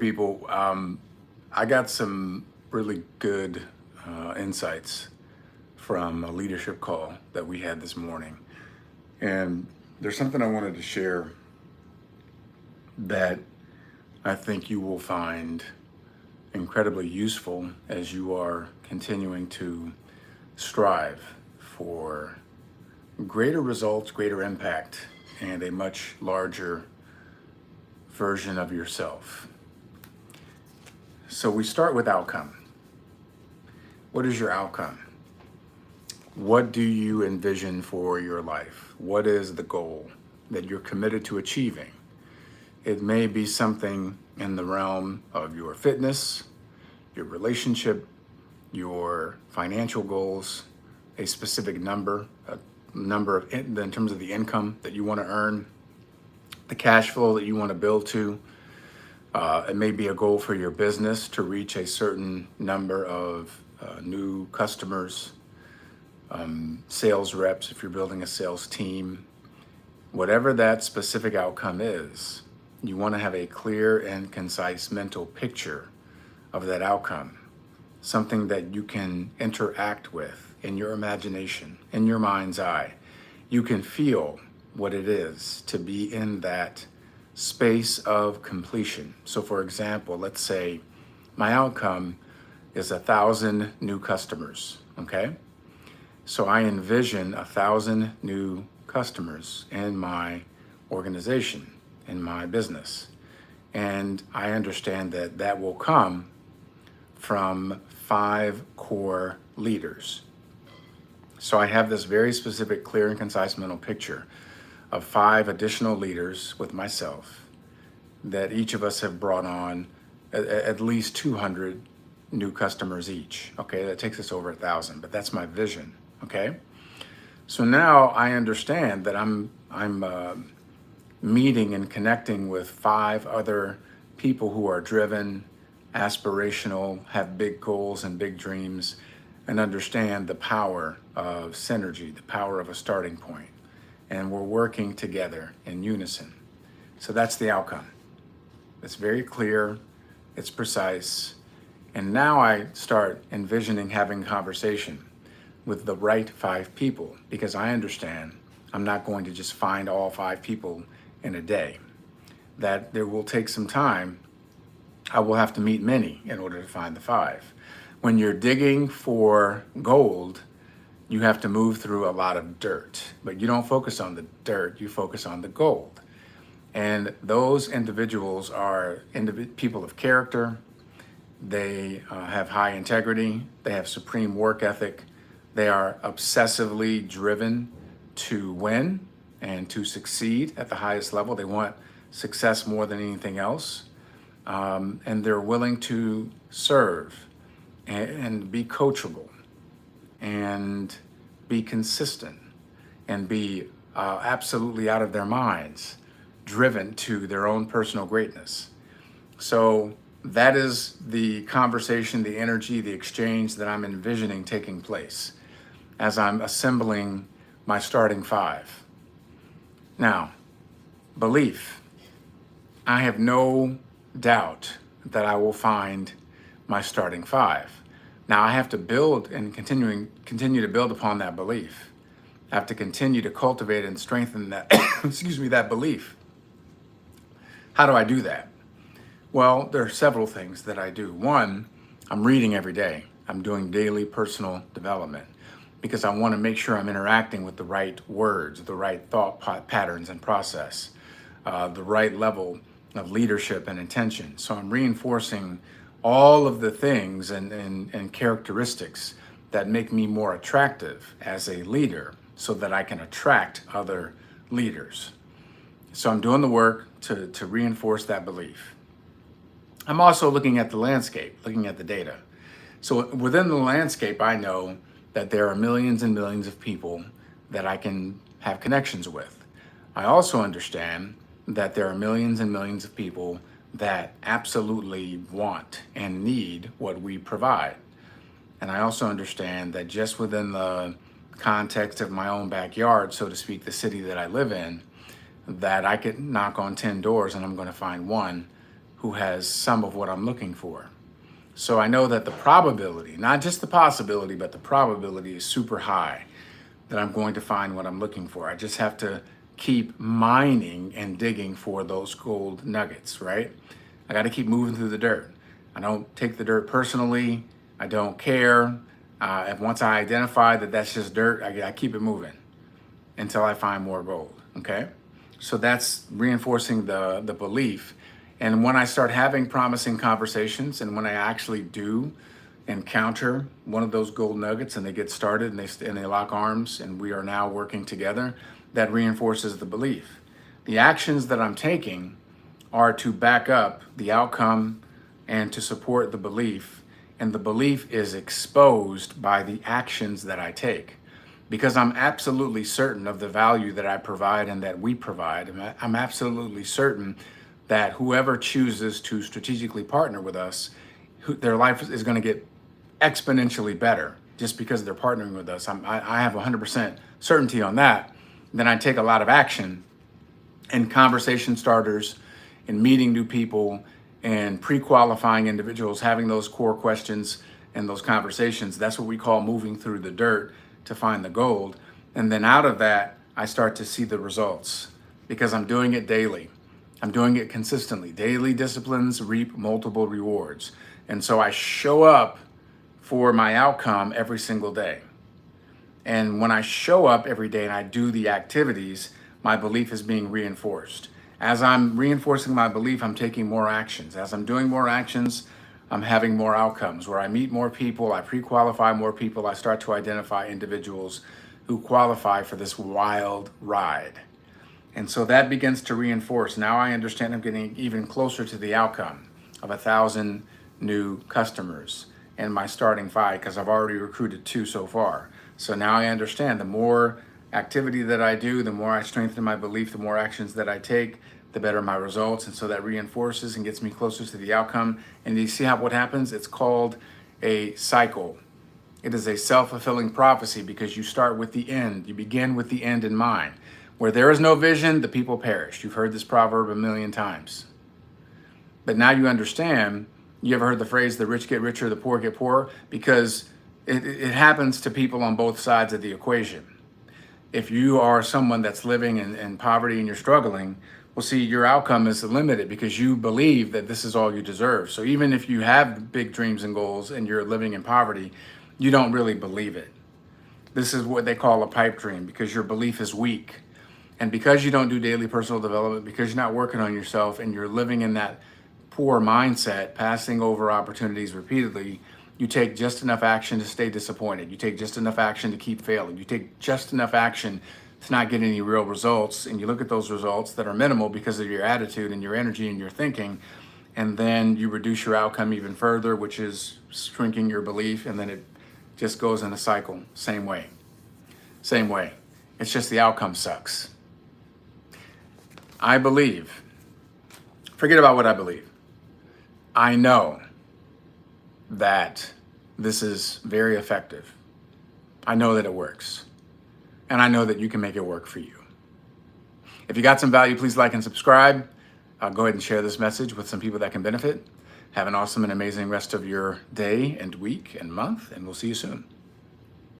People. I got some really good insights from a leadership call that we had this morning. And there's something I wanted to share that I think you will find incredibly useful as you are continuing to strive for greater results, greater impact, and a much larger version of yourself. So we start with outcome. What is your outcome? What do you envision for your life? What is the goal that you're committed to achieving? It may be something in the realm of your fitness, your relationship, your financial goals, a specific number, in terms of the income that you want to earn, the cash flow that you want to build to. It may be a goal for your business to reach a certain number of new customers, sales reps, if you're building a sales team. Whatever that specific outcome is, you want to have a clear and concise mental picture of that outcome, something that you can interact with in your imagination, in your mind's eye. You can feel what it is to be in that space of completion. So for example, let's say my outcome is 1,000 new customers, okay? So I envision 1,000 new customers in my organization, in my business. And I understand that that will come from 5 core leaders. So I have this very specific, clear and concise mental picture of 5 additional leaders with myself that each of us have brought on at least 200 new customers each. Okay, that takes us over 1,000, but that's my vision. Okay, so now I understand that I'm meeting and connecting with 5 other people who are driven, aspirational, have big goals and big dreams, and understand the power of synergy, the power of a starting point. And we're working together in unison. So that's the outcome. It's very clear, it's precise. And now I start envisioning having conversation with the right 5 people, because I understand I'm not going to just find all 5 people in a day, that there will take some time. I will have to meet many in order to find the 5. When you're digging for gold, you have to move through a lot of dirt, but you don't focus on the dirt, you focus on the gold. And those individuals are people of character. They have high integrity. They have supreme work ethic. They are obsessively driven to win and to succeed at the highest level. They want success more than anything else. And they're willing to serve and be coachable and be consistent and be absolutely out of their minds, driven to their own personal greatness. So that is the conversation, the energy, the exchange that I'm envisioning taking place as I'm assembling my starting 5. Now, belief. I have no doubt that I will find my starting 5. Now I have to build and continue to build upon that belief. I have to continue to cultivate and strengthen that, that belief. How do I do that? Well, there are several things that I do. One, I'm reading every day. I'm doing daily personal development because I want to make sure I'm interacting with the right words, the right thought patterns and process, the right level of leadership and intention. So I'm reinforcing all of the things and characteristics that make me more attractive as a leader so that I can attract other leaders. So I'm doing the work to reinforce that belief. I'm also looking at the landscape, looking at the data. So within the landscape, I know that there are millions and millions of people that I can have connections with. I also understand that there are millions and millions of people that absolutely want and need what we provide. And I also understand that just within the context of my own backyard, so to speak, the city that I live in, that I could knock on 10 doors and I'm going to find one who has some of what I'm looking for. So I know that the probability, not just the possibility, but the probability is super high that I'm going to find what I'm looking for. I just have to keep mining and digging for those gold nuggets, right? I got to keep moving through the dirt. I don't take the dirt personally. I don't care. And once I identify that that's just dirt, I keep it moving until I find more gold, okay? So that's reinforcing the belief. And when I start having promising conversations and when I actually do encounter one of those gold nuggets and they get started and they lock arms and we are now working together, that reinforces the belief. The actions that I'm taking are to back up the outcome and to support the belief. And the belief is exposed by the actions that I take. Because I'm absolutely certain of the value that I provide and that we provide. I'm absolutely certain that whoever chooses to strategically partner with us, their life is going to get exponentially better just because they're partnering with us. I have 100% certainty on that. Then I take a lot of action and conversation starters and meeting new people and pre-qualifying individuals, having those core questions and those conversations. That's what we call moving through the dirt to find the gold. And then out of that, I start to see the results because I'm doing it daily. I'm doing it consistently. Daily disciplines reap multiple rewards. And so I show up for my outcome every single day. And when I show up every day and I do the activities, my belief is being reinforced. As I'm reinforcing my belief, I'm taking more actions. As I'm doing more actions, I'm having more outcomes where I meet more people, I pre-qualify more people, I start to identify individuals who qualify for this wild ride. And so that begins to reinforce. Now I understand I'm getting even closer to the outcome of 1,000 new customers in my starting 5 because I've already recruited 2 so far. So now I understand the more activity that I do, the more I strengthen my belief, the more actions that I take, the better my results. And so that reinforces and gets me closer to the outcome. And you see what happens? It's called a cycle. It is a self-fulfilling prophecy because you start with the end. You begin with the end in mind. Where there is no vision, the people perish. You've heard this proverb a million times. But now you understand, you ever heard the phrase, the rich get richer, the poor get poorer? Because it happens to people on both sides of the equation. If you are someone that's living in poverty and you're struggling, well, see, your outcome is limited because you believe that this is all you deserve. So even if you have big dreams and goals and you're living in poverty, you don't really believe it. This is what they call a pipe dream because your belief is weak. And because you don't do daily personal development, because you're not working on yourself and you're living in that poor mindset, passing over opportunities repeatedly, you take just enough action to stay disappointed. You take just enough action to keep failing. You take just enough action to not get any real results. And you look at those results that are minimal because of your attitude and your energy and your thinking. And then you reduce your outcome even further, which is shrinking your belief. And then it just goes in a cycle. Same way. Same way. It's just the outcome sucks. I believe. Forget about what I believe. I know that this is very effective. I know that it works. And I know that you can make it work for you. If you got some value, please like and subscribe. Go ahead and share this message with some people that can benefit. Have an awesome and amazing rest of your day and week and month, and we'll see you soon.